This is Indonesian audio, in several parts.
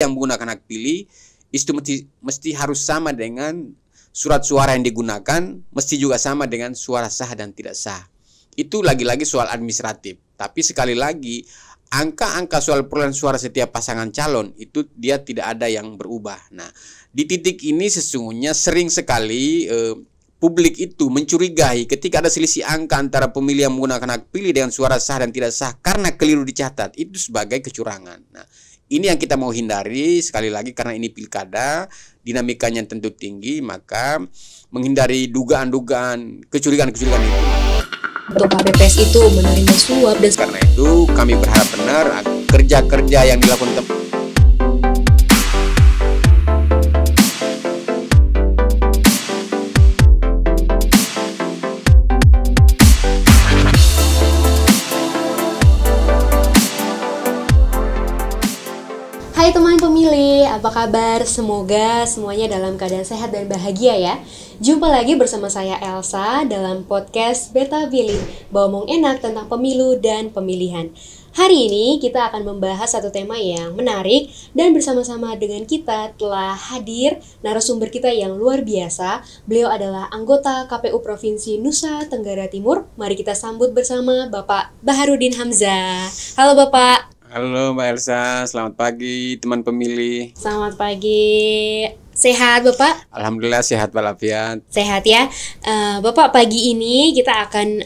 yang menggunakan hak pilih itu mesti harus sama dengan surat suara yang digunakan, mesti juga sama dengan suara sah dan tidak sah. Itu lagi-lagi soal administratif. Tapi sekali lagi, angka-angka soal perolehan suara setiap pasangan calon itu dia tidak ada yang berubah. Nah, di titik ini sesungguhnya sering sekali publik itu mencurigai ketika ada selisih angka antara pemilih yang menggunakan hak pilih dengan suara sah dan tidak sah karena keliru dicatat, itu sebagai kecurangan. Nah, ini yang kita mau hindari sekali lagi karena ini pilkada, dinamikanya tentu tinggi, maka menghindari dugaan-dugaan kecurigaan-kecurigaan itu. Untuk KPPS itu menerima suap dan karena itu kami berharap benar kerja-kerja yang dilakukan Hai teman pemilih, apa kabar? Semoga semuanya dalam keadaan sehat dan bahagia ya. Jumpa lagi bersama saya Elsa dalam podcast Beta Pilih, ngomong enak tentang pemilu dan pemilihan. Hari ini kita akan membahas satu tema yang menarik dan bersama-sama dengan kita telah hadir narasumber kita yang luar biasa. Beliau adalah anggota KPU Provinsi Nusa Tenggara Timur. Mari kita sambut bersama Bapak Baharudin Hamzah. Halo Bapak. Halo Mbak Elsa, selamat pagi teman pemilih. Selamat pagi. Sehat Bapak? Alhamdulillah sehat walafiat. Sehat ya. Bapak, pagi ini kita akan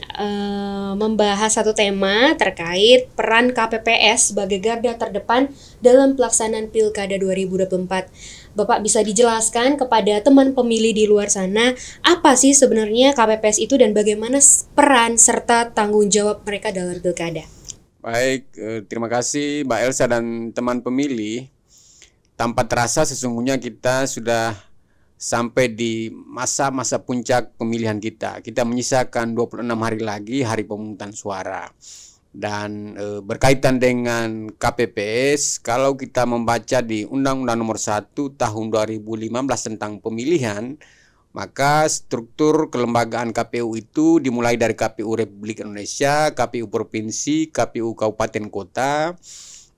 membahas satu tema terkait peran KPPS sebagai garda terdepan dalam pelaksanaan Pilkada 2024. Bapak bisa dijelaskan kepada teman pemilih di luar sana apa sih sebenarnya KPPS itu dan bagaimana peran serta tanggung jawab mereka dalam Pilkada? Baik, terima kasih Mbak Elsa dan teman pemilih. Tanpa terasa sesungguhnya kita sudah sampai di masa-masa puncak pemilihan kita. Kita menyisakan 26 hari lagi hari pemungutan suara. Dan berkaitan dengan KPPS, kalau kita membaca di Undang-Undang Nomor 1 Tahun 2015 tentang pemilihan, maka struktur kelembagaan KPU itu dimulai dari KPU Republik Indonesia, KPU Provinsi, KPU Kabupaten Kota,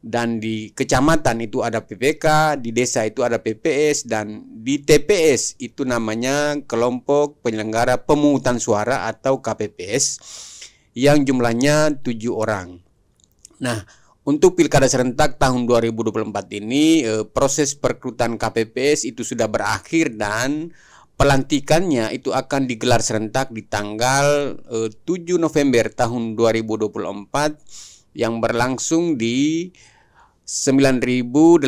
dan di kecamatan itu ada PPK, di desa itu ada PPS, dan di TPS itu namanya Kelompok Penyelenggara Pemungutan Suara atau KPPS yang jumlahnya 7 orang. Nah, untuk Pilkada serentak tahun 2024 ini proses perekrutan KPPS itu sudah berakhir dan pelantikannya itu akan digelar serentak di tanggal 7 November tahun 2024 yang berlangsung di 9.877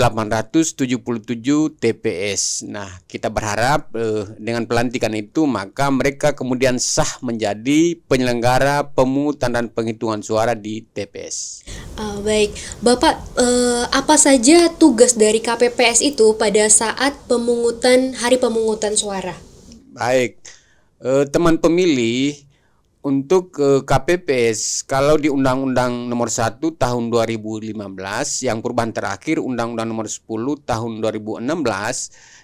TPS. Nah, kita berharap dengan pelantikan itu maka mereka kemudian sah menjadi penyelenggara pemungutan dan penghitungan suara di TPS. Baik, Bapak, apa saja tugas dari KPPS itu pada saat hari pemungutan suara? Baik, teman pemilih, untuk KPPS, kalau di Undang-Undang Nomor 1 Tahun 2015 yang perubahan terakhir Undang-Undang Nomor 10 Tahun 2016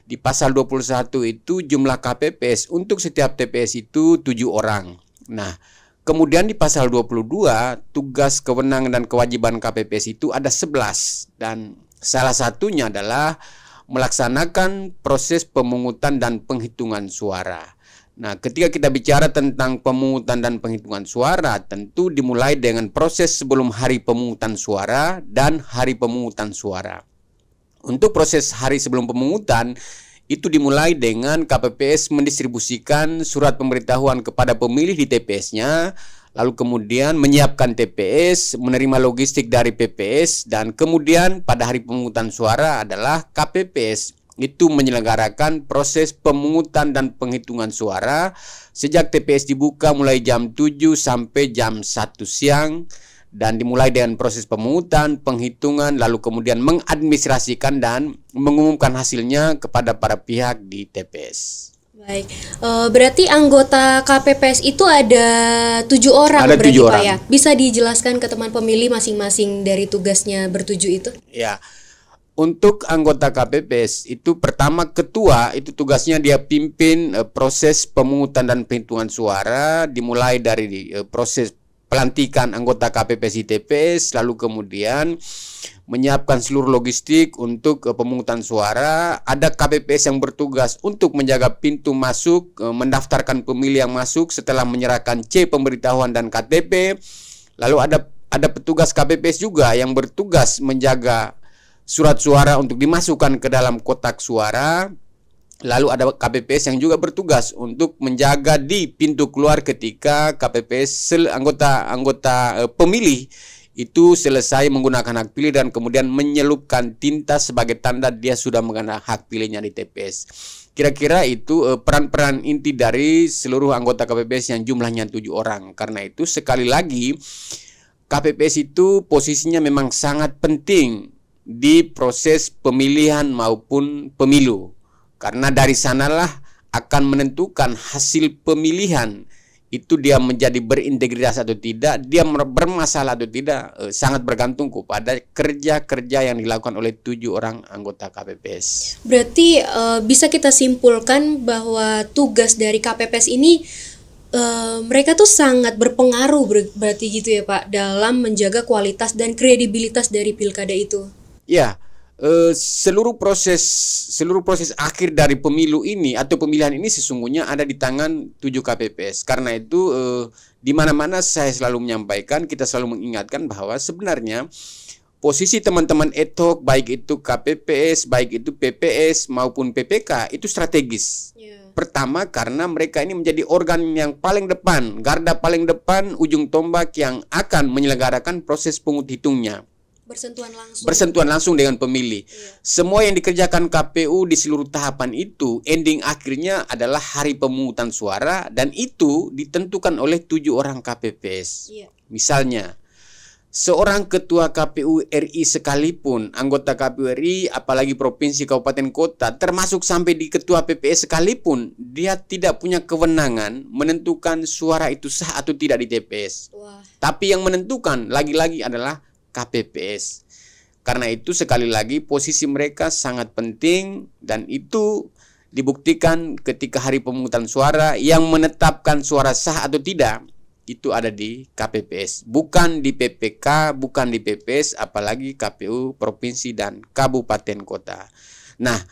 di pasal 21 itu jumlah KPPS untuk setiap TPS itu 7 orang. Nah, kemudian di pasal 22 tugas, kewenangan dan kewajiban KPPS itu ada 11 dan salah satunya adalah melaksanakan proses pemungutan dan penghitungan suara. Nah, ketika kita bicara tentang pemungutan dan penghitungan suara, tentu dimulai dengan proses sebelum hari pemungutan suara dan hari pemungutan suara. Untuk proses hari sebelum pemungutan, itu dimulai dengan KPPS mendistribusikan surat pemberitahuan kepada pemilih di TPS-nya, lalu kemudian menyiapkan TPS, menerima logistik dari PPS, dan kemudian pada hari pemungutan suara adalah KPPS itu menyelenggarakan proses pemungutan dan penghitungan suara sejak TPS dibuka mulai jam 7 sampai jam 1 siang dan dimulai dengan proses pemungutan, penghitungan, lalu kemudian mengadministrasikan dan mengumumkan hasilnya kepada para pihak di TPS. Baik, berarti anggota KPPS itu ada 7 orang ada berarti 7 Pak orang. ya? Bisa dijelaskan ke teman pemilih masing-masing dari tugasnya bertujuh itu? Ya. Untuk anggota KPPS itu pertama ketua itu tugasnya dia pimpin proses pemungutan dan penghitungan suara dimulai dari proses pelantikan anggota KPPS di TPS, lalu kemudian menyiapkan seluruh logistik untuk pemungutan suara. Ada KPPS yang bertugas untuk menjaga pintu masuk, mendaftarkan pemilih yang masuk setelah menyerahkan C pemberitahuan dan KTP. Lalu ada petugas KPPS juga yang bertugas menjaga surat suara untuk dimasukkan ke dalam kotak suara. Lalu ada KPPS yang juga bertugas untuk menjaga di pintu keluar ketika KPPS anggota pemilih itu selesai menggunakan hak pilih dan kemudian menyelupkan tinta sebagai tanda dia sudah menggunakan hak pilihnya di TPS. Kira-kira itu peran-peran inti dari seluruh anggota KPPS yang jumlahnya 7 orang. Karena itu sekali lagi KPPS itu posisinya memang sangat penting di proses pemilihan maupun pemilu. Karena dari sanalah akan menentukan hasil pemilihan. Itu dia menjadi berintegritas atau tidak, dia bermasalah atau tidak, sangat bergantung kepada kerja-kerja yang dilakukan oleh 7 orang anggota KPPS. Berarti bisa kita simpulkan bahwa tugas dari KPPS ini mereka tuh sangat berpengaruh berarti gitu ya Pak, dalam menjaga kualitas dan kredibilitas dari pilkada itu. Ya. Seluruh proses akhir dari pemilu ini atau pemilihan ini sesungguhnya ada di tangan 7 KPPS. Karena itu di mana-mana saya selalu menyampaikan, kita selalu mengingatkan bahwa sebenarnya posisi teman-teman ad hoc, baik itu KPPS, baik itu PPS maupun PPK itu strategis. Pertama karena mereka ini menjadi organ yang paling depan, garda paling depan, ujung tombak yang akan menyelenggarakan proses penghitungnya. Bersentuhan langsung dengan pemilih. Semua yang dikerjakan KPU di seluruh tahapan itu ending akhirnya adalah hari pemungutan suara dan itu ditentukan oleh 7 orang KPPS. Misalnya seorang ketua KPU RI sekalipun, anggota KPU RI apalagi provinsi, kabupaten, kota, termasuk sampai di ketua PPS sekalipun, dia tidak punya kewenangan menentukan suara itu sah atau tidak di TPS. Tapi yang menentukan lagi-lagi adalah KPPS. Karena itu sekali lagi posisi mereka sangat penting dan itu dibuktikan ketika hari pemungutan suara yang menetapkan suara sah atau tidak itu ada di KPPS, bukan di PPK, bukan di PPS, apalagi KPU provinsi dan kabupaten kota. Nah,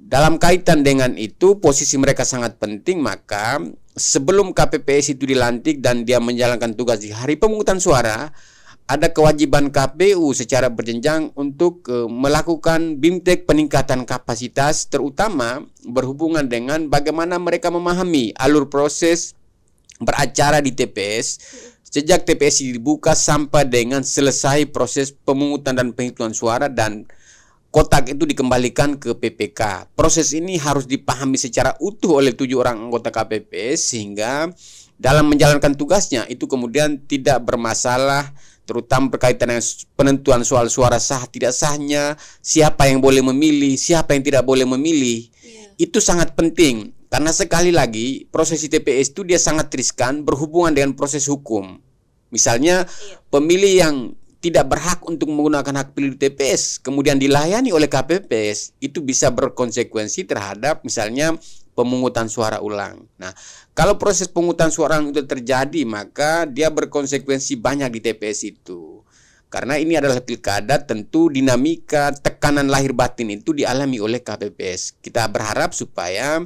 dalam kaitan dengan itu posisi mereka sangat penting, maka sebelum KPPS itu dilantik dan dia menjalankan tugas di hari pemungutan suara, ada kewajiban KPU secara berjenjang untuk melakukan BIMTEK peningkatan kapasitas, terutama berhubungan dengan bagaimana mereka memahami alur proses beracara di TPS sejak TPS dibuka sampai dengan selesai proses pemungutan dan penghitungan suara dan kotak itu dikembalikan ke PPK. Proses ini harus dipahami secara utuh oleh 7 orang anggota KPPS sehingga dalam menjalankan tugasnya itu kemudian tidak bermasalah, terutama berkaitan dengan penentuan soal suara sah tidak sahnya, siapa yang boleh memilih, siapa yang tidak boleh memilih. Itu sangat penting karena sekali lagi proses TPS itu dia sangat riskan berhubungan dengan proses hukum. Misalnya pemilih yang tidak berhak untuk menggunakan hak pilih di TPS kemudian dilayani oleh KPPS itu bisa berkonsekuensi terhadap misalnya pemungutan suara ulang. Nah, kalau proses pemungutan suara ulang itu terjadi, maka dia berkonsekuensi banyak di TPS itu. Karena ini adalah pilkada, tentu dinamika, tekanan lahir batin itu dialami oleh KPPS. Kita berharap supaya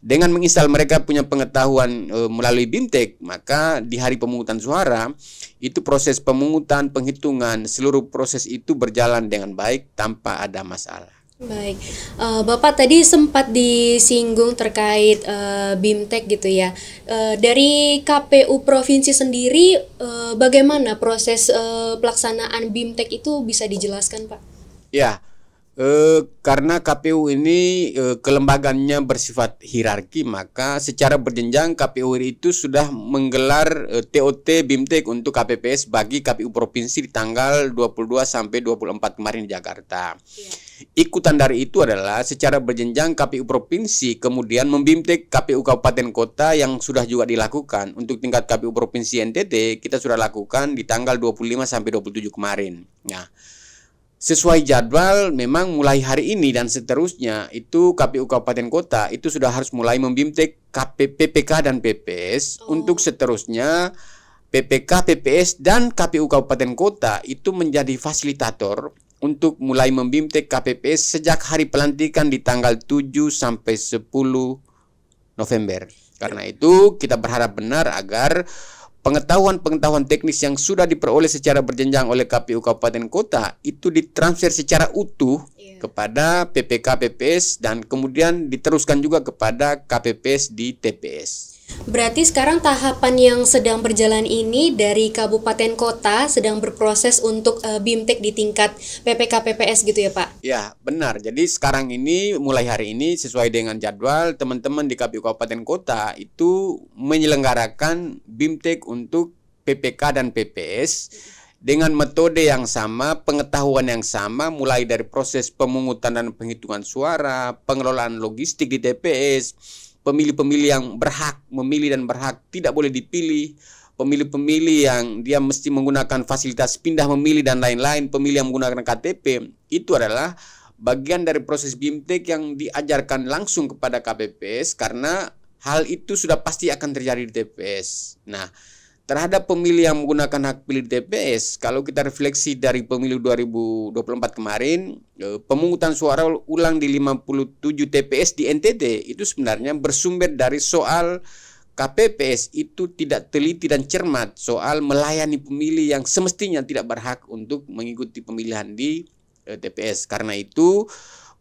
dengan menginstal mereka punya pengetahuan melalui BIMTEK, maka di hari pemungutan suara, itu proses pemungutan, penghitungan, seluruh proses itu berjalan dengan baik tanpa ada masalah. Baik, Bapak tadi sempat disinggung terkait BIMTEK gitu ya. Dari KPU provinsi sendiri, bagaimana proses pelaksanaan BIMTEK itu bisa dijelaskan, Pak? Ya, karena KPU ini kelembagaannya bersifat hierarki, maka secara berjenjang KPU itu sudah menggelar TOT BIMTEK untuk KPPS bagi KPU provinsi di tanggal 22 sampai 24 kemarin di Jakarta. Ikutan dari itu adalah secara berjenjang KPU provinsi kemudian membimtek KPU kabupaten kota yang sudah juga dilakukan. Untuk tingkat KPU provinsi NTT kita sudah lakukan di tanggal 25 sampai 27 kemarin. Nah, sesuai jadwal memang mulai hari ini dan seterusnya itu KPU kabupaten kota itu sudah harus mulai membimtek PPK dan PPS untuk seterusnya PPK, PPS, dan KPU Kabupaten Kota itu menjadi fasilitator untuk mulai membimtek KPPS sejak hari pelantikan di tanggal 7 sampai 10 November. Karena itu kita berharap benar agar pengetahuan-pengetahuan teknis yang sudah diperoleh secara berjenjang oleh KPU Kabupaten Kota itu ditransfer secara utuh kepada PPK PPS dan kemudian diteruskan juga kepada KPPS di TPS. Berarti sekarang tahapan yang sedang berjalan ini dari kabupaten kota sedang berproses untuk BIMTEK di tingkat PPK PPS gitu ya Pak? Ya benar, jadi sekarang ini mulai hari ini sesuai dengan jadwal teman-teman di KPU Kabupaten Kota itu menyelenggarakan BIMTEK untuk PPK dan PPS dengan metode yang sama, pengetahuan yang sama, mulai dari proses pemungutan dan penghitungan suara, pengelolaan logistik di TPS, pemilih-pemilih yang berhak memilih dan berhak tidak boleh dipilih, pemilih-pemilih yang dia mesti menggunakan fasilitas pindah memilih dan lain-lain, pemilih yang menggunakan KTP, itu adalah bagian dari proses BIMTEK yang diajarkan langsung kepada KPPS karena hal itu sudah pasti akan terjadi di TPS. Nah, terhadap pemilih yang menggunakan hak pilih di TPS, kalau kita refleksi dari pemilu 2024 kemarin, pemungutan suara ulang di 57 TPS di NTT itu sebenarnya bersumber dari soal KPPS itu tidak teliti dan cermat soal melayani pemilih yang semestinya tidak berhak untuk mengikuti pemilihan di TPS. Karena itu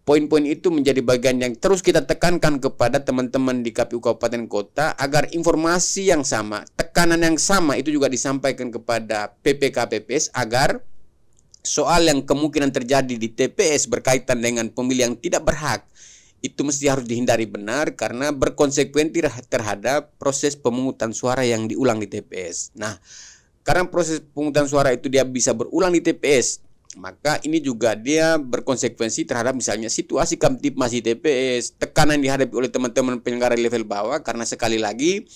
poin-poin itu menjadi bagian yang terus kita tekankan kepada teman-teman di KPU Kabupaten Kota agar informasi yang sama, tekanan yang sama itu juga disampaikan kepada PPK PPS agar soal yang kemungkinan terjadi di TPS berkaitan dengan pemilih yang tidak berhak itu mesti harus dihindari benar karena berkonsekuensi terhadap proses pemungutan suara yang diulang di TPS. Nah, karena proses pemungutan suara itu dia bisa berulang di TPS, maka ini juga dia berkonsekuensi terhadap misalnya situasi Kamtipmas di TPS, tekanan yang dihadapi oleh teman-teman penyelenggara level bawah karena sekali lagi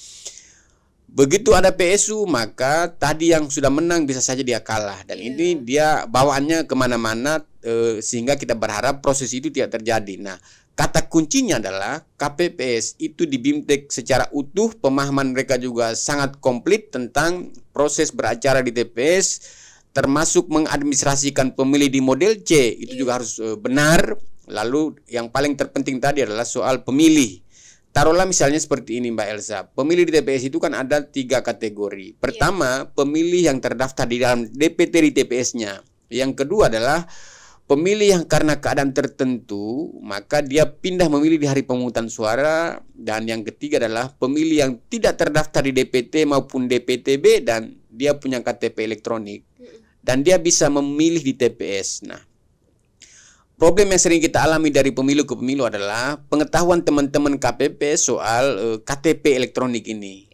begitu ada PSU maka tadi yang sudah menang bisa saja dia kalah dan ini dia bawaannya kemana-mana sehingga kita berharap proses itu tidak terjadi. Nah, kata kuncinya adalah KPPS itu dibimtek secara utuh, pemahaman mereka juga sangat komplit tentang proses beracara di TPS, termasuk mengadministrasikan pemilih di model C itu juga harus benar. Lalu yang paling terpenting tadi adalah soal pemilih. Taruhlah misalnya seperti ini Mbak Elsa, pemilih di TPS itu kan ada 3 kategori. Pertama, pemilih yang terdaftar di dalam DPT di TPS-nya. Yang kedua adalah pemilih yang karena keadaan tertentu maka dia pindah memilih di hari pemungutan suara. Dan yang ketiga adalah pemilih yang tidak terdaftar di DPT maupun DPTB dan dia punya KTP elektronik dan dia bisa memilih di TPS. Nah, problem yang sering kita alami dari pemilu ke pemilu adalah pengetahuan teman-teman KPP soal KTP elektronik ini.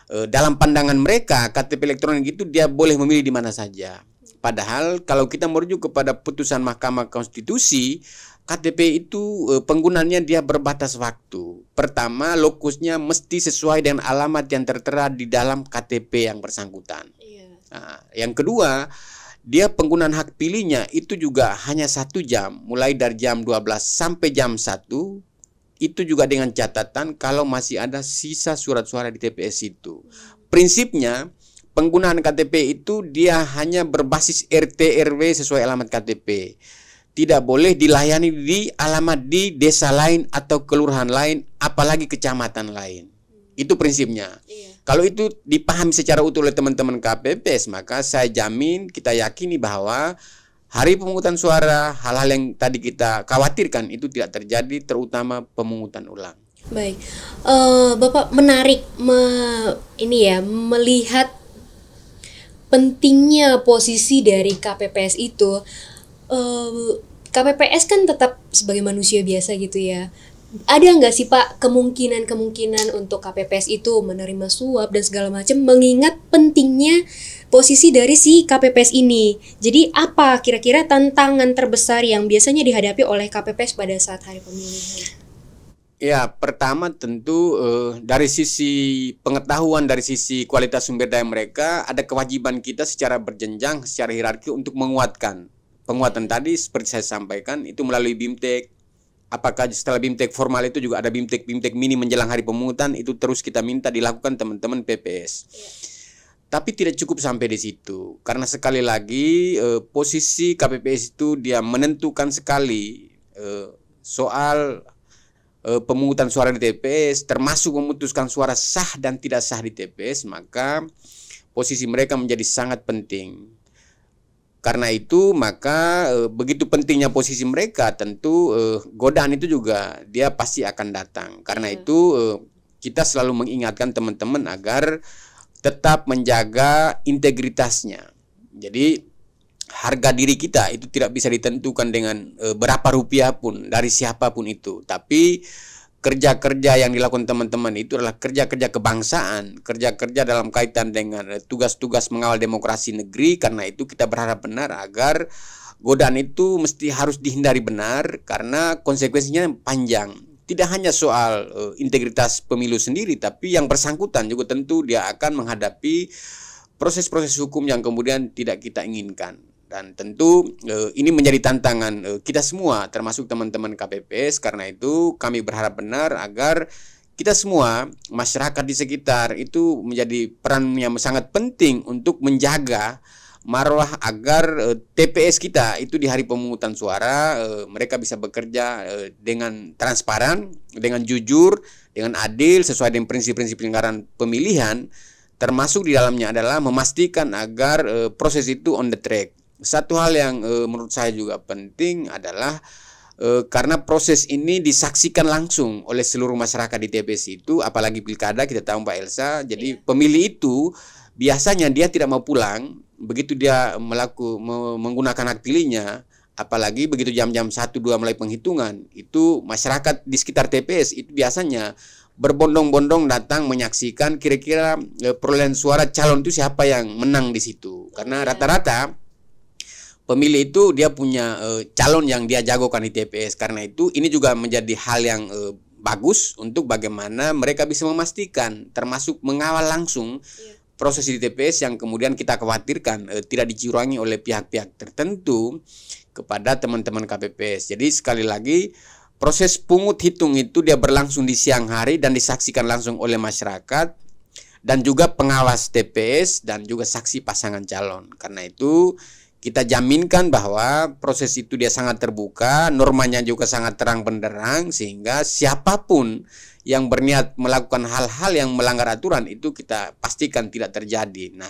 Dalam pandangan mereka, KTP elektronik itu dia boleh memilih di mana saja. Padahal kalau kita merujuk kepada putusan Mahkamah Konstitusi, KTP itu penggunaannya dia berbatas waktu. Pertama, lokusnya mesti sesuai dengan alamat yang tertera di dalam KTP yang bersangkutan. Nah, yang kedua, dia penggunaan hak pilihnya itu juga hanya 1 jam, mulai dari jam 12 sampai jam 1. Itu juga dengan catatan kalau masih ada sisa surat suara di TPS itu. Prinsipnya, penggunaan KTP itu dia hanya berbasis RT RW sesuai alamat KTP. Tidak boleh dilayani di alamat di desa lain atau kelurahan lain, apalagi kecamatan lain. Itu prinsipnya. Kalau itu dipahami secara utuh oleh teman-teman KPPS, maka saya jamin, kita yakini bahwa hari pemungutan suara, hal-hal yang tadi kita khawatirkan itu tidak terjadi, terutama pemungutan ulang. Baik, Bapak menarik melihat pentingnya posisi dari KPPS itu. KPPS kan tetap sebagai manusia biasa gitu ya. Ada nggak sih Pak kemungkinan untuk KPPS itu menerima suap dan segala macam mengingat pentingnya posisi dari si KPPS ini. Jadi apa kira-kira tantangan terbesar yang biasanya dihadapi oleh KPPS pada saat hari pemilihan? Ya, pertama tentu dari sisi pengetahuan, dari sisi kualitas sumber daya mereka, ada kewajiban kita secara berjenjang, secara hierarki untuk menguatkan. Penguatan tadi seperti saya sampaikan itu melalui BIMTEK. Apakah setelah BIMTEK formal itu juga ada BIMTEK mini menjelang hari pemungutan, itu terus kita minta dilakukan teman-teman PPS. Tapi tidak cukup sampai di situ, karena sekali lagi posisi KPPS itu dia menentukan sekali soal pemungutan suara di TPS, termasuk memutuskan suara sah dan tidak sah di TPS, maka posisi mereka menjadi sangat penting. Karena itu maka begitu pentingnya posisi mereka, tentu godaan itu juga dia pasti akan datang. Karena itu kita selalu mengingatkan teman-teman agar tetap menjaga integritasnya. Jadi harga diri kita itu tidak bisa ditentukan dengan berapa rupiah pun dari siapapun itu. Tapi kerja-kerja yang dilakukan teman-teman itu adalah kerja-kerja kebangsaan, kerja-kerja dalam kaitan dengan tugas-tugas mengawal demokrasi negeri. Karena itu kita berharap benar agar godaan itu mesti harus dihindari benar, karena konsekuensinya panjang. Tidak hanya soal integritas pemilu sendiri, tapi yang bersangkutan juga tentu dia akan menghadapi proses-proses hukum yang kemudian tidak kita inginkan. Dan tentu ini menjadi tantangan kita semua, termasuk teman-teman KPPS. Karena itu kami berharap benar agar kita semua, masyarakat di sekitar itu menjadi peran yang sangat penting untuk menjaga marwah agar TPS kita itu di hari pemungutan suara mereka bisa bekerja dengan transparan, dengan jujur, dengan adil, sesuai dengan prinsip-prinsip penyelenggaraan pemilihan. Termasuk di dalamnya adalah memastikan agar proses itu on the track. Satu hal yang menurut saya juga penting adalah karena proses ini disaksikan langsung oleh seluruh masyarakat di TPS itu, apalagi pilkada, kita tahu Mbak Elsa. Jadi pemilih itu biasanya dia tidak mau pulang begitu dia menggunakan hak pilihnya, apalagi begitu jam-jam 1-2 mulai penghitungan. Itu masyarakat di sekitar TPS itu biasanya berbondong-bondong datang menyaksikan kira-kira perolehan suara calon itu siapa yang menang di situ. Karena rata-rata pemilih itu dia punya calon yang dia jagokan di TPS. Karena itu ini juga menjadi hal yang bagus untuk bagaimana mereka bisa memastikan, termasuk mengawal langsung proses di TPS yang kemudian kita khawatirkan tidak dicurangi oleh pihak-pihak tertentu kepada teman-teman KPPS. Jadi sekali lagi proses pungut hitung itu dia berlangsung di siang hari dan disaksikan langsung oleh masyarakat dan juga pengawas TPS dan juga saksi pasangan calon. Karena itu kita jaminkan bahwa proses itu dia sangat terbuka, normanya juga sangat terang benderang, sehingga siapapun yang berniat melakukan hal-hal yang melanggar aturan itu kita pastikan tidak terjadi. Nah,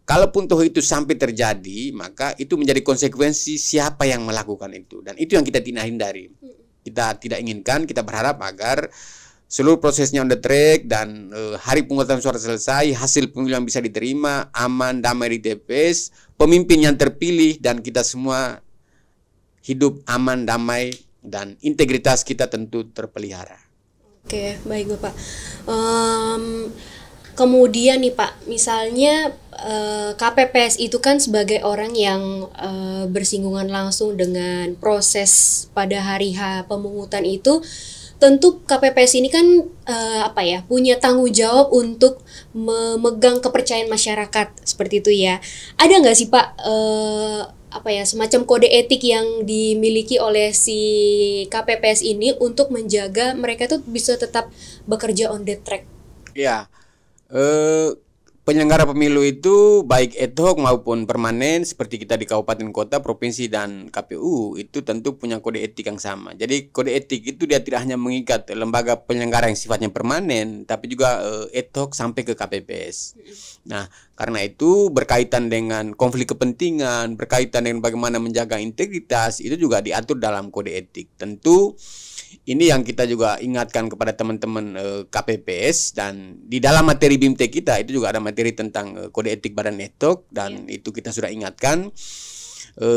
kalaupun toh itu sampai terjadi, maka itu menjadi konsekuensi siapa yang melakukan itu. Dan itu yang kita tidak hindari. Kita tidak inginkan, kita berharap agar seluruh prosesnya on the track dan hari pemungutan suara selesai, hasil pemilihan bisa diterima, aman, damai di TPS, pemimpin yang terpilih, dan kita semua hidup aman, damai, dan integritas kita tentu terpelihara. Oke, baik Bapak. Kemudian nih Pak, misalnya KPPS itu kan sebagai orang yang bersinggungan langsung dengan proses pada hari H pemungutan itu, tentu KPPS ini kan punya tanggung jawab untuk memegang kepercayaan masyarakat seperti itu ya. Ada nggak sih Pak semacam kode etik yang dimiliki oleh si KPPS ini untuk menjaga mereka itu bisa tetap bekerja on the track? Ya, penyelenggara pemilu itu baik ad hoc maupun permanen seperti kita di kabupaten kota, provinsi, dan KPU itu tentu punya kode etik yang sama. Jadi kode etik itu dia tidak hanya mengikat lembaga penyelenggara yang sifatnya permanen, tapi juga ad hoc sampai ke KPPS. Nah, karena itu berkaitan dengan konflik kepentingan, berkaitan dengan bagaimana menjaga integritas, itu juga diatur dalam kode etik. Tentu ini yang kita juga ingatkan kepada teman-teman KPPS, dan di dalam materi BIMTEK kita itu juga ada materi tentang kode etik badan ad hoc, dan itu kita sudah ingatkan.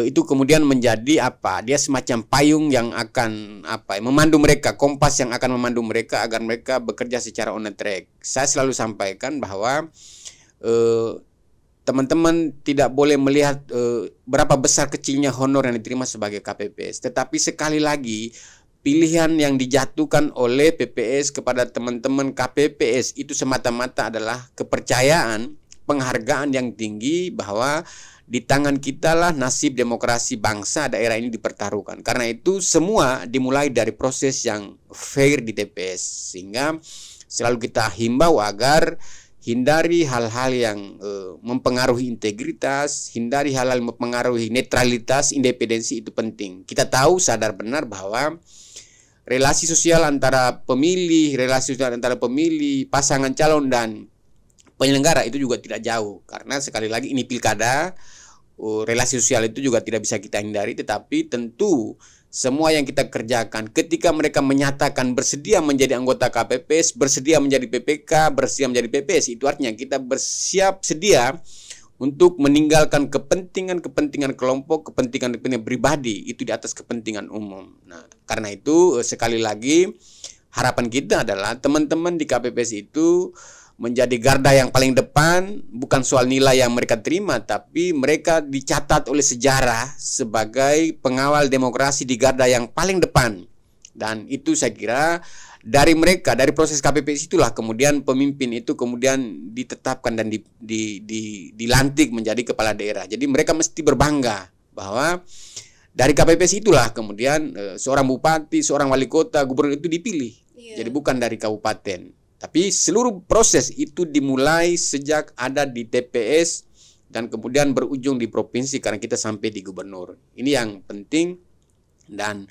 Itu kemudian menjadi dia semacam payung yang akan memandu mereka, kompas yang akan memandu mereka agar mereka bekerja secara on the track. Saya selalu sampaikan bahwa teman-teman tidak boleh melihat berapa besar kecilnya honor yang diterima sebagai KPPS, tetapi sekali lagi pilihan yang dijatuhkan oleh PPS kepada teman-teman KPPS itu semata-mata adalah kepercayaan, penghargaan yang tinggi bahwa di tangan kita lah nasib demokrasi bangsa daerah ini dipertaruhkan. Karena itu semua dimulai dari proses yang fair di TPS, sehingga selalu kita himbau agar hindari hal-hal yang mempengaruhi integritas, hindari hal-hal yang mempengaruhi netralitas, independensi itu penting. Kita tahu sadar benar bahwa relasi sosial antara pemilih, pasangan calon dan penyelenggara itu juga tidak jauh. Karena sekali lagi ini pilkada, relasi sosial itu juga tidak bisa kita hindari, tetapi tentu semua yang kita kerjakan ketika mereka menyatakan bersedia menjadi anggota KPPS, bersedia menjadi PPK, bersedia menjadi PPS, itu artinya kita bersiap sedia untuk meninggalkan kepentingan kelompok, kepentingan pribadi itu di atas kepentingan umum. Nah, karena itu sekali lagi harapan kita adalah teman-teman di KPPS itu menjadi garda yang paling depan, bukan soal nilai yang mereka terima, tapi mereka dicatat oleh sejarah sebagai pengawal demokrasi di garda yang paling depan. Dan itu saya kira dari mereka, dari proses KPPS itulah kemudian pemimpin itu kemudian ditetapkan dan dilantik menjadi kepala daerah. Jadi mereka mesti berbangga bahwa dari KPPS itulah kemudian seorang bupati, seorang wali kota, gubernur itu dipilih. Jadi bukan dari kabupaten. Tapi seluruh proses itu dimulai sejak ada di TPS dan kemudian berujung di provinsi karena kita sampai di gubernur. Ini yang penting dan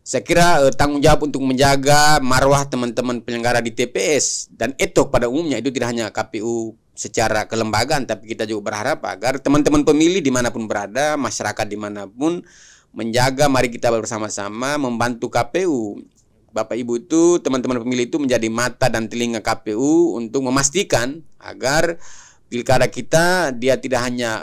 saya kira tanggung jawab untuk menjaga marwah teman-teman penyelenggara di TPS dan etok pada umumnya itu tidak hanya KPU secara kelembagaan, tapi kita juga berharap agar teman-teman pemilih dimanapun berada, masyarakat dimanapun menjaga, mari kita bersama-sama membantu KPU. Bapak Ibu itu, teman-teman pemilih itu menjadi mata dan telinga KPU untuk memastikan agar pilkada kita dia tidak hanya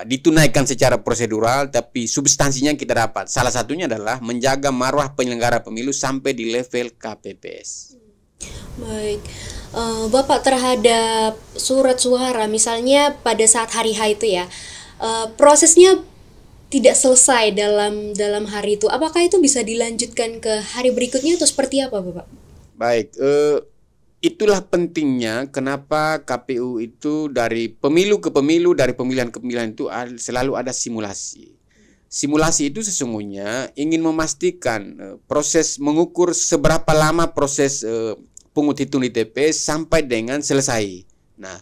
ditunaikan secara prosedural, tapi substansinya kita dapat. Salah satunya adalah menjaga marwah penyelenggara pemilu sampai di level KPPS. Baik, Bapak, terhadap surat suara misalnya pada saat hari H itu ya, prosesnya tidak selesai dalam hari itu, apakah itu bisa dilanjutkan ke hari berikutnya atau seperti apa, Bapak? Baik, itulah pentingnya kenapa KPU itu dari pemilu ke pemilu, dari pemilihan ke pemilihan itu selalu ada simulasi. Simulasi itu sesungguhnya ingin memastikan proses mengukur seberapa lama proses pungut hitung di TPS sampai dengan selesai. Nah,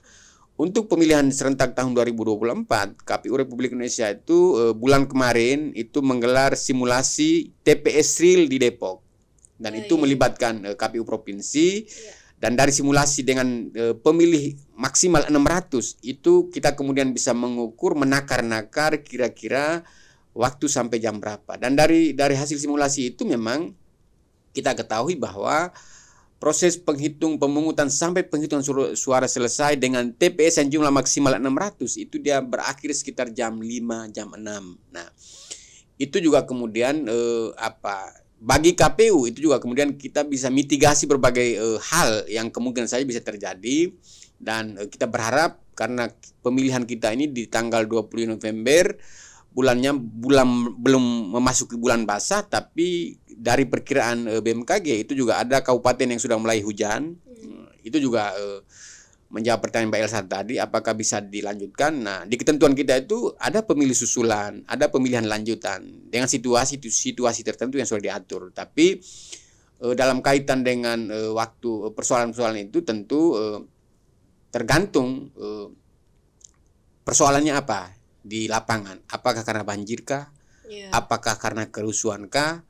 untuk pemilihan serentak tahun 2024, KPU Republik Indonesia itu bulan kemarin itu menggelar simulasi TPS real di Depok. Dan itu melibatkan KPU Provinsi. Dan dari simulasi dengan pemilih maksimal 600, itu kita kemudian bisa mengukur, menakar-nakar kira-kira waktu sampai jam berapa. Dan dari hasil simulasi itu memang kita ketahui bahwa proses pemungutan sampai penghitungan suara selesai dengan TPS yang jumlah maksimal 600 itu dia berakhir sekitar jam 5, jam 6. Nah, itu juga kemudian bagi KPU itu juga kemudian kita bisa mitigasi berbagai hal yang kemungkinan saja bisa terjadi dan kita berharap karena pemilihan kita ini di tanggal 20 November belum memasuki bulan basah, tapi dari perkiraan BMKG itu juga ada kabupaten yang sudah mulai hujan. Itu juga menjawab pertanyaan Mbak Elsa tadi, apakah bisa dilanjutkan. Nah, di ketentuan kita itu ada pemilih susulan, ada pemilihan lanjutan dengan situasi tertentu yang sudah diatur. Tapi dalam kaitan dengan waktu persoalan-persoalan itu tentu tergantung persoalannya apa di lapangan. Apakah karena banjirkah? Apakah karena kerusuhankah?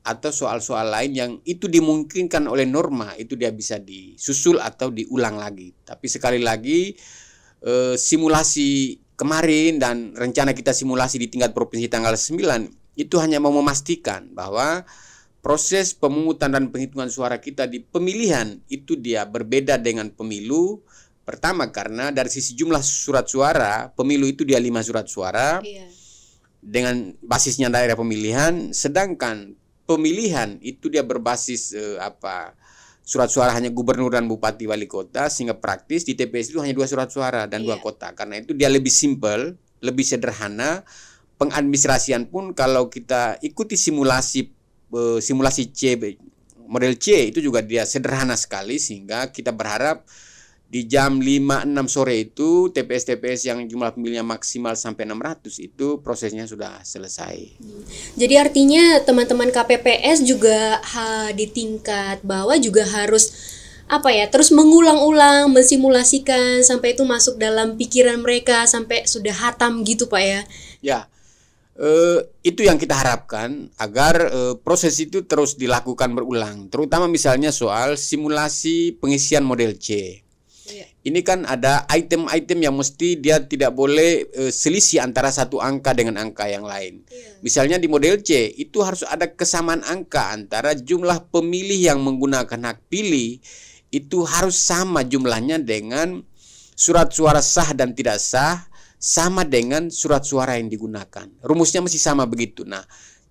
Atau soal-soal lain yang itu dimungkinkan oleh norma itu dia bisa disusul atau diulang lagi. Tapi sekali lagi simulasi kemarin dan rencana kita simulasi di tingkat provinsi tanggal 9 itu hanya mau memastikan bahwa proses pemungutan dan penghitungan suara kita di pemilihan itu dia berbeda dengan pemilu. Pertama karena dari sisi jumlah surat suara, pemilu itu dia 5 surat suara dengan basisnya daerah pemilihan, sedangkan pemilihan itu dia berbasis surat suara hanya gubernur dan bupati wali kota, sehingga praktis di TPS itu hanya 2 surat suara dan 2 kota. Karena itu dia lebih simpel, lebih sederhana. Pengadministrasian pun kalau kita ikuti simulasi C, model C itu juga dia sederhana sekali, sehingga kita berharap di jam 5-6 sore itu TPS-TPS yang jumlah pemilihnya maksimal sampai 600 itu prosesnya sudah selesai. Jadi artinya teman-teman KPPS juga di tingkat bawah juga harus apa ya, terus mengulang-ulang, mensimulasikan sampai itu masuk dalam pikiran mereka sampai sudah hatam gitu Pak ya. Ya, itu yang kita harapkan agar proses itu terus dilakukan berulang. Terutama misalnya soal simulasi pengisian model C. Iya. Ini kan ada item-item yang mesti dia tidak boleh selisih antara satu angka dengan angka yang lain. Iya. Misalnya di model C itu harus ada kesamaan angka antara jumlah pemilih yang menggunakan hak pilih itu harus sama jumlahnya dengan surat suara sah dan tidak sah sama dengan surat suara yang digunakan. Rumusnya mesti sama begitu. Nah,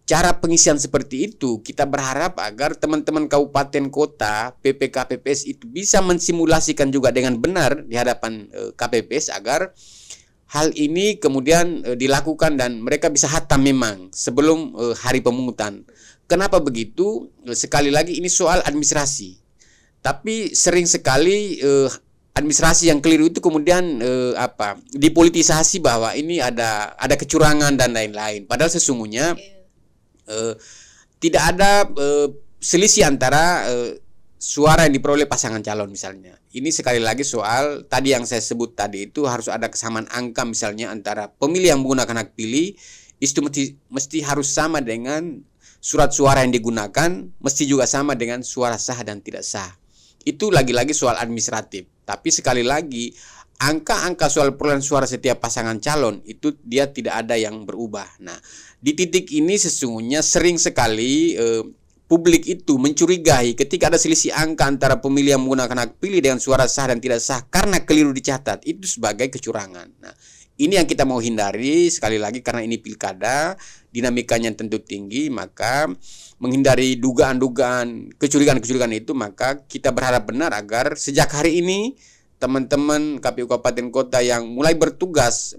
cara pengisian seperti itu kita berharap agar teman-teman kabupaten kota PPK PPS itu bisa mensimulasikan juga dengan benar di hadapan KPPS agar hal ini kemudian dilakukan dan mereka bisa hatam memang sebelum hari pemungutan. Kenapa begitu? Sekali lagi ini soal administrasi. Tapi sering sekali administrasi yang keliru itu kemudian dipolitisasi bahwa ini ada kecurangan dan lain-lain. Padahal sesungguhnya tidak ada selisih antara suara yang diperoleh pasangan calon misalnya. Ini sekali lagi soal tadi yang saya sebut tadi itu harus ada kesamaan angka misalnya antara pemilih yang menggunakan hak pilih itu mesti harus sama dengan surat suara yang digunakan, mesti juga sama dengan suara sah dan tidak sah. Itu lagi-lagi soal administratif. Tapi sekali lagi angka-angka soal perolehan suara setiap pasangan calon itu dia tidak ada yang berubah. Nah, di titik ini sesungguhnya sering sekali publik itu mencurigai ketika ada selisih angka antara pemilih yang menggunakan hak pilih dengan suara sah dan tidak sah karena keliru dicatat itu sebagai kecurangan. Nah, ini yang kita mau hindari sekali lagi karena ini pilkada, dinamikanya tentu tinggi, maka menghindari dugaan-dugaan kecurigaan-kecurigaan itu, maka kita berharap benar agar sejak hari ini teman-teman KPU Kabupaten Kota yang mulai bertugas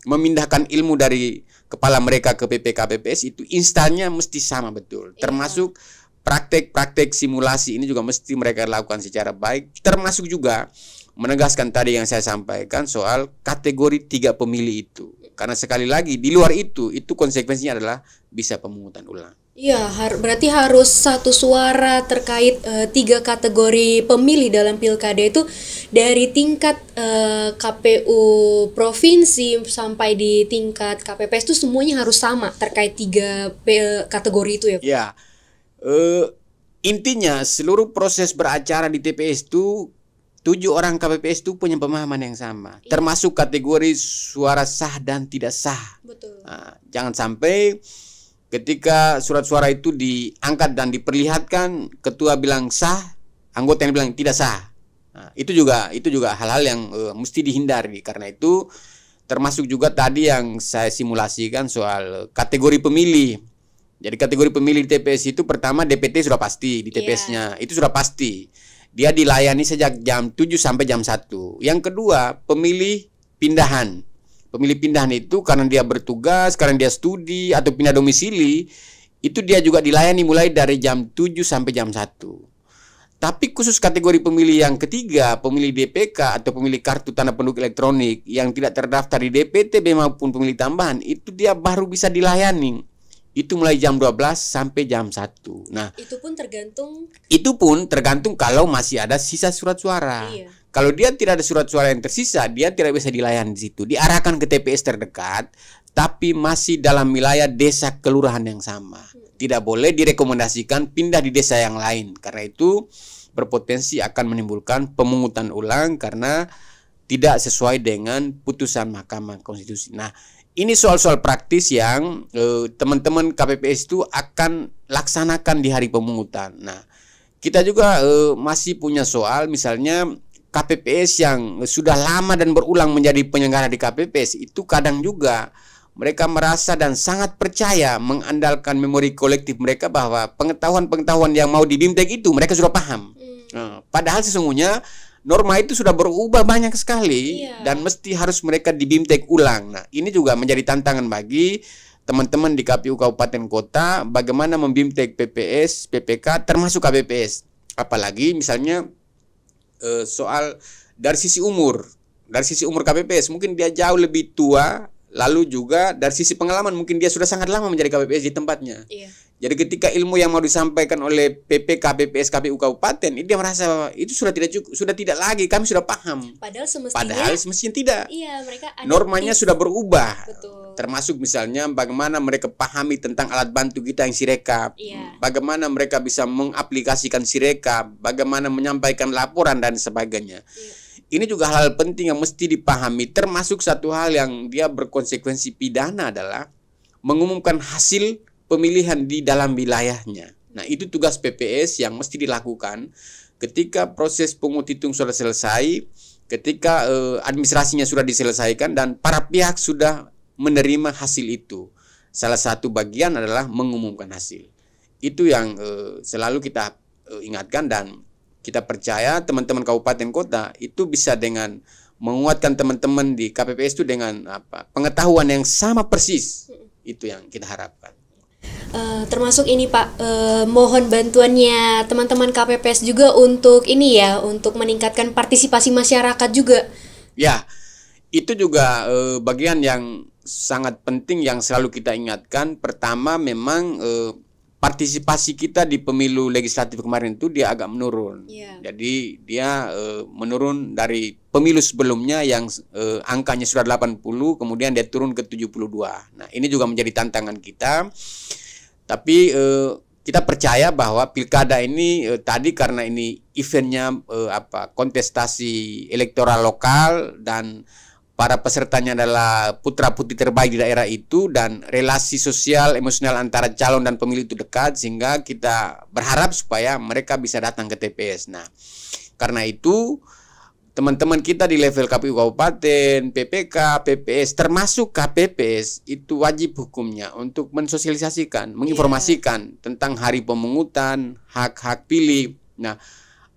memindahkan ilmu dari kepala mereka ke PPK PPS itu instannya mesti sama betul. Termasuk praktek-praktek simulasi ini juga mesti mereka lakukan secara baik, termasuk juga menegaskan tadi yang saya sampaikan soal kategori 3 pemilih itu. Karena sekali lagi di luar itu konsekuensinya adalah bisa pemungutan ulang. Iya, berarti harus satu suara terkait 3 kategori pemilih dalam pilkada itu dari tingkat KPU provinsi sampai di tingkat KPPS itu semuanya harus sama terkait 3 kategori itu ya. Ya, intinya seluruh proses beracara di TPS itu 7 orang KPPS itu punya pemahaman yang sama, termasuk kategori suara sah dan tidak sah. Betul. Nah, jangan sampai ketika surat suara itu diangkat dan diperlihatkan, ketua bilang sah, anggota yang bilang tidak sah. Nah, itu juga hal-hal yang mesti dihindari. Karena itu termasuk juga tadi yang saya simulasikan soal kategori pemilih. Jadi kategori pemilih di TPS itu pertama DPT sudah pasti di TPS-nya, itu sudah pasti. Dia dilayani sejak jam 7 sampai jam 1. Yang kedua, pemilih pindahan. Pemilih pindahan itu karena dia bertugas, karena dia studi atau pindah domisili, itu dia juga dilayani mulai dari jam 7 sampai jam 1. Tapi khusus kategori pemilih yang ketiga, pemilih DPK atau pemilih kartu tanda penduduk elektronik yang tidak terdaftar di DPTB maupun pemilih tambahan, itu dia baru bisa dilayani. Itu mulai jam 12 sampai jam 1. Nah, itu pun tergantung kalau masih ada sisa surat suara. Iya. Kalau dia tidak ada surat suara yang tersisa, dia tidak bisa dilayani di situ. Diarahkan ke TPS terdekat, tapi masih dalam wilayah desa kelurahan yang sama. Tidak boleh direkomendasikan pindah di desa yang lain. Karena itu berpotensi akan menimbulkan pemungutan ulang karena tidak sesuai dengan putusan Mahkamah Konstitusi. Nah, ini soal-soal praktis yang teman-teman KPPS itu akan laksanakan di hari pemungutan. Nah, kita juga masih punya soal misalnya KPPS yang sudah lama dan berulang menjadi penyelenggara di KPPS itu kadang juga mereka merasa dan sangat percaya mengandalkan memori kolektif mereka bahwa pengetahuan-pengetahuan yang mau dibimtek itu mereka sudah paham. Nah, padahal sesungguhnya norma itu sudah berubah banyak sekali dan mesti harus mereka dibimtek ulang. Nah, ini juga menjadi tantangan bagi teman-teman di KPU Kabupaten Kota bagaimana membimtek PPS, PPK termasuk KPPS. Apalagi misalnya soal dari sisi umur. Dari sisi umur KPPS mungkin dia jauh lebih tua, lalu juga dari sisi pengalaman mungkin dia sudah sangat lama menjadi KPPS di tempatnya. Jadi ketika ilmu yang mau disampaikan oleh PPK, PPS, KPU kabupaten, dia merasa itu sudah tidak cukup, sudah tidak lagi, kami sudah paham. Padahal semestinya tidak. Iya, mereka normanya sudah berubah. Betul. Termasuk misalnya bagaimana mereka pahami tentang alat bantu kita yang Sirekap, bagaimana mereka bisa mengaplikasikan Sirekap, bagaimana menyampaikan laporan dan sebagainya. Ini juga hal penting yang mesti dipahami. Termasuk satu hal yang dia berkonsekuensi pidana adalah mengumumkan hasil pemilihan di dalam wilayahnya. Nah, itu tugas PPS yang mesti dilakukan ketika proses penghitung sudah selesai, ketika administrasinya sudah diselesaikan dan para pihak sudah menerima hasil itu. Salah satu bagian adalah mengumumkan hasil. Itu yang selalu kita ingatkan, dan kita percaya teman-teman kabupaten kota itu bisa dengan menguatkan teman-teman di KPPS itu dengan pengetahuan yang sama persis. Itu yang kita harapkan. Termasuk ini Pak, mohon bantuannya teman-teman KPPS juga untuk ini ya, untuk meningkatkan partisipasi masyarakat juga. Ya, itu juga bagian yang sangat penting yang selalu kita ingatkan. Pertama, memang partisipasi kita di pemilu legislatif kemarin itu dia agak menurun. Jadi dia menurun dari pemilu sebelumnya yang angkanya sudah 80, kemudian dia turun ke 72. Nah, ini juga menjadi tantangan kita. Tapi kita percaya bahwa pilkada ini tadi karena ini eventnya kontestasi elektoral lokal dan para pesertanya adalah putra-putri terbaik di daerah itu, dan relasi sosial emosional antara calon dan pemilih itu dekat, sehingga kita berharap supaya mereka bisa datang ke TPS. Nah, karena itu teman-teman kita di level KPU Kabupaten, PPK, PPS, termasuk KPPS itu wajib hukumnya untuk mensosialisasikan, menginformasikan tentang hari pemungutan, hak-hak pilih. Nah,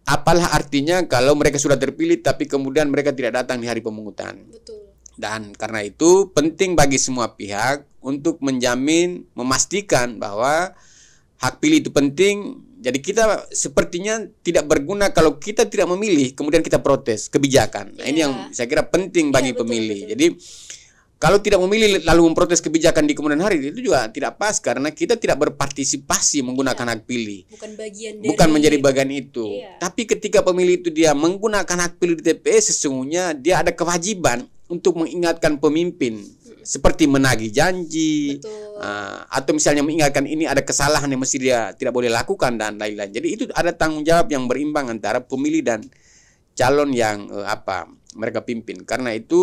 apalah artinya kalau mereka sudah terpilih tapi kemudian mereka tidak datang di hari pemungutan. Betul. Dan karena itu penting bagi semua pihak untuk menjamin, memastikan bahwa hak pilih itu penting. Jadi kita sepertinya tidak berguna kalau kita tidak memilih, kemudian kita protes kebijakan. Nah, ini yang saya kira penting bagi pemilih. Betul. Jadi kalau tidak memilih lalu memprotes kebijakan di kemudian hari, itu juga tidak pas karena kita tidak berpartisipasi menggunakan hak pilih. Bukan menjadi bagian itu. Tapi ketika pemilih itu dia menggunakan hak pilih di TPS, sesungguhnya dia ada kewajiban untuk mengingatkan pemimpin. Seperti menagih janji, atau misalnya mengingatkan ini ada kesalahan yang mesti dia tidak boleh lakukan dan lain-lain. Jadi itu ada tanggung jawab yang berimbang antara pemilih dan calon yang mereka pimpin. Karena itu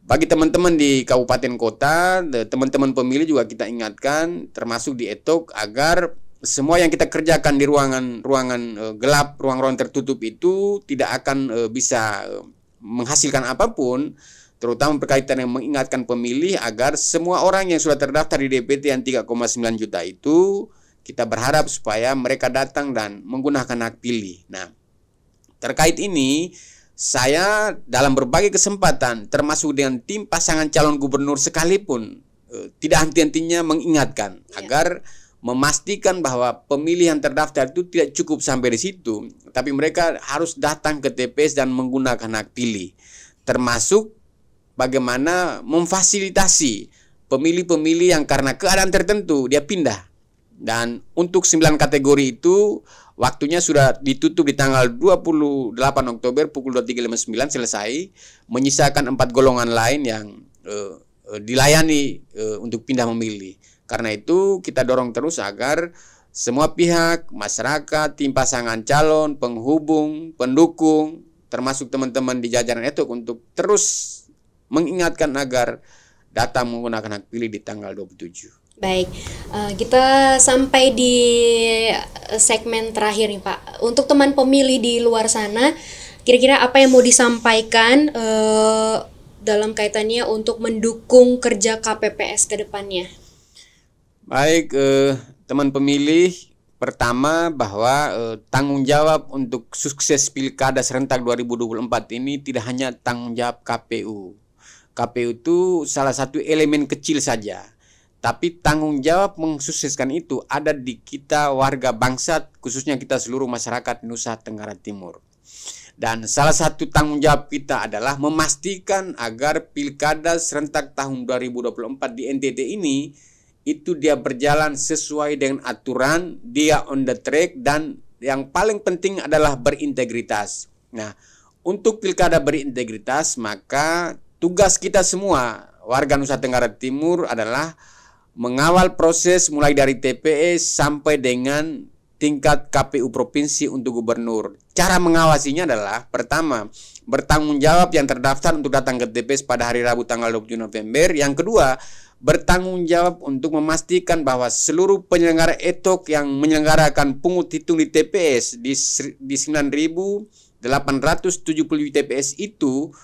bagi teman-teman di kabupaten kota, teman-teman pemilih juga kita ingatkan, termasuk di ETOK, agar semua yang kita kerjakan di ruangan gelap, ruang-ruang tertutup itu tidak akan bisa menghasilkan apapun. Terutama berkaitan yang mengingatkan pemilih agar semua orang yang sudah terdaftar di DPT yang 3,9 juta itu, kita berharap supaya mereka datang dan menggunakan hak pilih. Nah, terkait ini saya dalam berbagai kesempatan termasuk dengan tim pasangan calon gubernur sekalipun tidak henti-hentinya mengingatkan agar memastikan bahwa pemilih yang terdaftar itu tidak cukup sampai di situ, tapi mereka harus datang ke TPS dan menggunakan hak pilih. Termasuk bagaimana memfasilitasi pemilih-pemilih yang karena keadaan tertentu dia pindah. Dan untuk 9 kategori itu waktunya sudah ditutup di tanggal 28 Oktober pukul 23.59 selesai, menyisakan 4 golongan lain yang dilayani untuk pindah memilih. Karena itu kita dorong terus agar semua pihak, masyarakat, tim pasangan calon, penghubung, pendukung, termasuk teman-teman di jajaran ETOK untuk terus mengingatkan agar datang menggunakan hak pilih di tanggal 27. Baik, kita sampai di segmen terakhir nih Pak. Untuk teman pemilih di luar sana, kira-kira apa yang mau disampaikan dalam kaitannya untuk mendukung kerja KPPS ke depannya? Baik, teman pemilih, pertama bahwa tanggung jawab untuk sukses Pilkada serentak 2024 ini tidak hanya tanggung jawab KPU. KPU itu salah satu elemen kecil saja. Tapi tanggung jawab mensukseskan itu ada di kita warga bangsa, khususnya kita seluruh masyarakat Nusa Tenggara Timur. Dan salah satu tanggung jawab kita adalah memastikan agar Pilkada serentak tahun 2024 di NTT ini itu dia berjalan sesuai dengan aturan, dia on the track, dan yang paling penting adalah berintegritas. Nah, untuk pilkada berintegritas, maka tugas kita semua warga Nusa Tenggara Timur adalah mengawal proses mulai dari TPS sampai dengan tingkat KPU provinsi untuk gubernur. Cara mengawasinya adalah pertama, bertanggung jawab yang terdaftar untuk datang ke TPS pada hari Rabu tanggal 27 November. Yang kedua, bertanggung jawab untuk memastikan bahwa seluruh penyelenggara ETOK yang menyelenggarakan pungut hitung di TPS di 9.870 TPS itu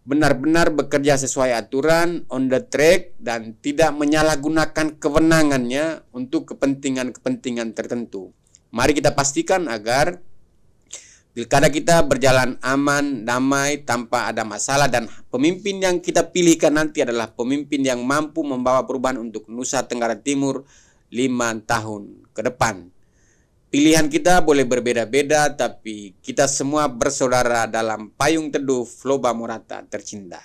benar-benar bekerja sesuai aturan, on the track, dan tidak menyalahgunakan kewenangannya untuk kepentingan-kepentingan tertentu. Mari kita pastikan agar pilkada kita berjalan aman, damai, tanpa ada masalah, dan pemimpin yang kita pilihkan nanti adalah pemimpin yang mampu membawa perubahan untuk Nusa Tenggara Timur 5 tahun ke depan. Pilihan kita boleh berbeda-beda, tapi kita semua bersaudara dalam payung teduh Floba Morata tercinta.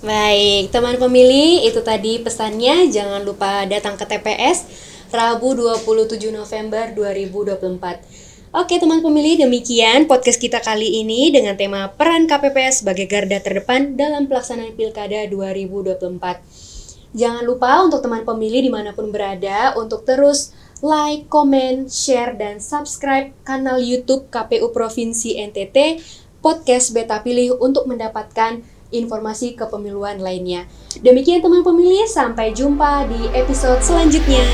Baik, teman pemilih, itu tadi pesannya. Jangan lupa datang ke TPS Rabu 27 November 2024. Oke teman pemilih, demikian podcast kita kali ini dengan tema peran KPPS sebagai garda terdepan dalam pelaksanaan Pilkada 2024. Jangan lupa untuk teman pemilih dimanapun berada untuk terus like, comment, share, dan subscribe kanal YouTube KPU Provinsi NTT Podcast Beta Pilih untuk mendapatkan informasi kepemiluan lainnya. Demikian teman pemilih, sampai jumpa di episode selanjutnya.